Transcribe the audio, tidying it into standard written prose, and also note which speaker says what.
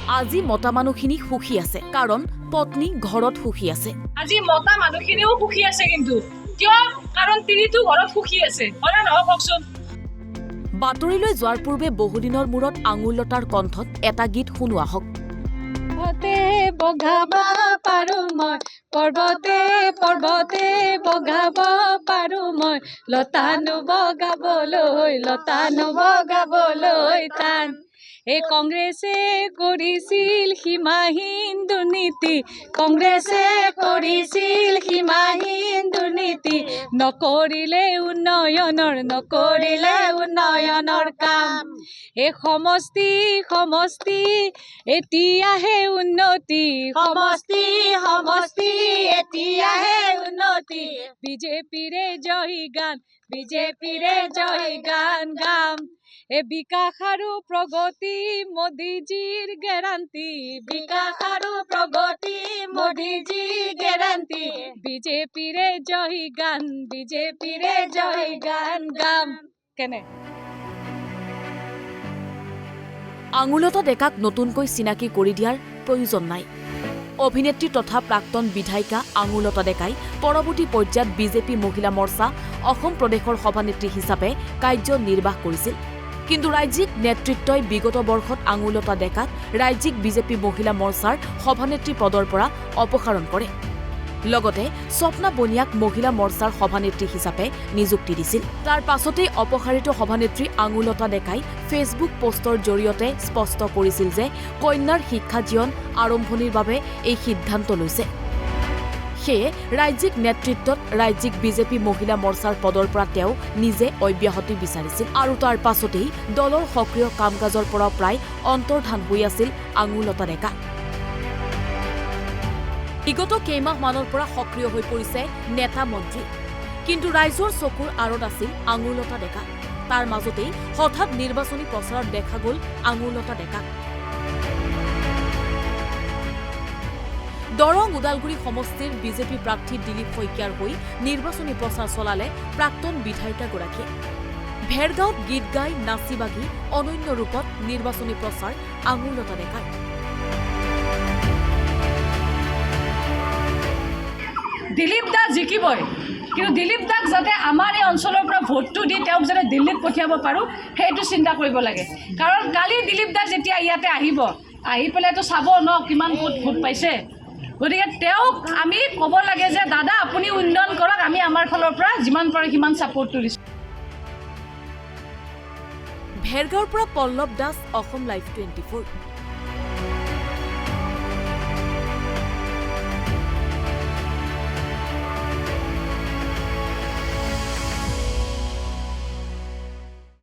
Speaker 1: আজি মতা মানুহখিনি সুখী আছে কাৰণ পত্নী ঘৰত সুখী আছে।
Speaker 2: আজি মতা মানুহখিনিও সুখী আছে, কিন্তু কিয়? কাৰণ তিনিটো ঘৰত সুখী আছে, হয় নে নহয় কওকচোন?
Speaker 1: বাতৰিলৈ যোৱাৰ পূৰ্বে বহুদিনৰ মূৰত আঙুৰলতাৰ কণ্ঠত এটা গীত শুনোৱা হওক।
Speaker 3: বগাব পাৰো মই পৰ্বতে পৰ্বতে বগাব পাৰো মই লতানো বগাবলৈ টান। এই কংগ্ৰেছে কৰিছিল সীমাহীন দুৰ্নীতি, কংগ্ৰেছে কৰিছিল সীমাহীন দুৰ্নীতি, নকৰিলে উন্নয়নৰ কাম। এই সমষ্টি এতিয়াহে উন্নতি, সমষ্টি এতিয়াহে উন্নতি। বিজেপিৰে জয় গান গাম। এ বিকাশ আৰু প্ৰগতি মোদীজীৰ গেৰাণ্টি, বিকাশ আৰু প্ৰগতি মোদীজীৰ গেৰাণ্টি। বিজেপিৰে জয় গান গাম। কেনে?
Speaker 1: আঙুৰলতা ডেকাক নতুনকৈ চিনাকি কৰি দিয়াৰ প্ৰয়োজন নাই। অভিনেত্ৰী তথা প্ৰাক্তন বিধায়িকা আঙুৰলতা ডেকাই পৰৱৰ্তী পৰ্যায়ত বিজেপি মহিলা মৰ্চা অসম প্ৰদেশৰ সভানেত্ৰী হিচাপে কাৰ্যনিৰ্বাহ কৰিছিল। কিন্তু ৰাজ্যিক নেতৃত্বই বিগত বৰ্ষত আঙুৰলতা ডেকাক ৰাজ্যিক বিজেপি মহিলা মৰ্চাৰ সভানেত্ৰী পদৰ পৰা অপসাৰণ কৰে। লগতে স্বপ্না বনিয়াক মহিলা মৰ্চাৰ সভানেত্ৰী হিচাপে নিযুক্তি দিছিল। তাৰ পাছতেই অপসাৰিত সভানেত্ৰী আঙুৰলতা ডেকাই ফেচবুক পোষ্টৰ জৰিয়তে স্পষ্ট কৰিছিল যে কন্যাৰ শিক্ষা জীৱন আৰম্ভণিৰ বাবে এই সিদ্ধান্ত লৈছে। সেয়ে ৰাজ্যিক নেতৃত্বত ৰাজ্যিক বিজেপি মহিলা মৰ্চাৰ পদৰ পৰা তেওঁ নিজে অব্যাহতি বিচাৰিছিল আৰু তাৰ পাছতেই দলৰ সক্ৰিয় কাম কাজৰ পৰা প্ৰায় অন্তৰ্ধান হৈ আছিল আঙুৰলতা ডেকা। বিগত কেইমাহমানৰ পৰা সক্ৰিয় হৈ পৰিছে নেতা মন্ত্ৰী, কিন্তু ৰাইজৰ চকুৰ আঁৰত আছিল আঙুৰলতা ডেকা। তাৰ মাজতেই হঠাৎ নিৰ্বাচনী প্ৰচাৰত দেখা গ'ল আঙুৰলতা ডেকা। দৰং ওদালগুৰি সমষ্টিৰ বিজেপি প্ৰাৰ্থী দিলীপ শইকীয়াৰ হৈ নিৰ্বাচনী প্ৰচাৰ চলালে প্ৰাক্তন বিধায়িকাগৰাকীয়ে। ভেৰগাঁৱত গীত গাই নাচি বাগি অনন্য ৰূপত নিৰ্বাচনী প্ৰচাৰ আঙুৰলতা ডেকাৰ।
Speaker 2: দিলীপ দা জিকিবই, কিন্তু দিলীপ দাক যাতে আমাৰ এই অঞ্চলৰ পৰা ভোটটো দি তেওঁক যাতে দিল্লীত পঠিয়াব পাৰোঁ সেইটো চিন্তা কৰিব লাগে। কাৰণ কালি দিলীপ দা যেতিয়া ইয়াতে আহি পেলাইতো চাব ন কিমান ভোট পাইছে। গতিকে তেওঁক আমি ক'ব লাগে যে দাদা আপুনি উন্নয়ন কৰক, আমি আমাৰ ফালৰ পৰা যিমান পাৰে সিমান ছাপৰ্টটো দিছোঁ।
Speaker 1: ভেৰগাঁৱৰ পৰা পল্লৱ দাস, অসম লাইভ 24।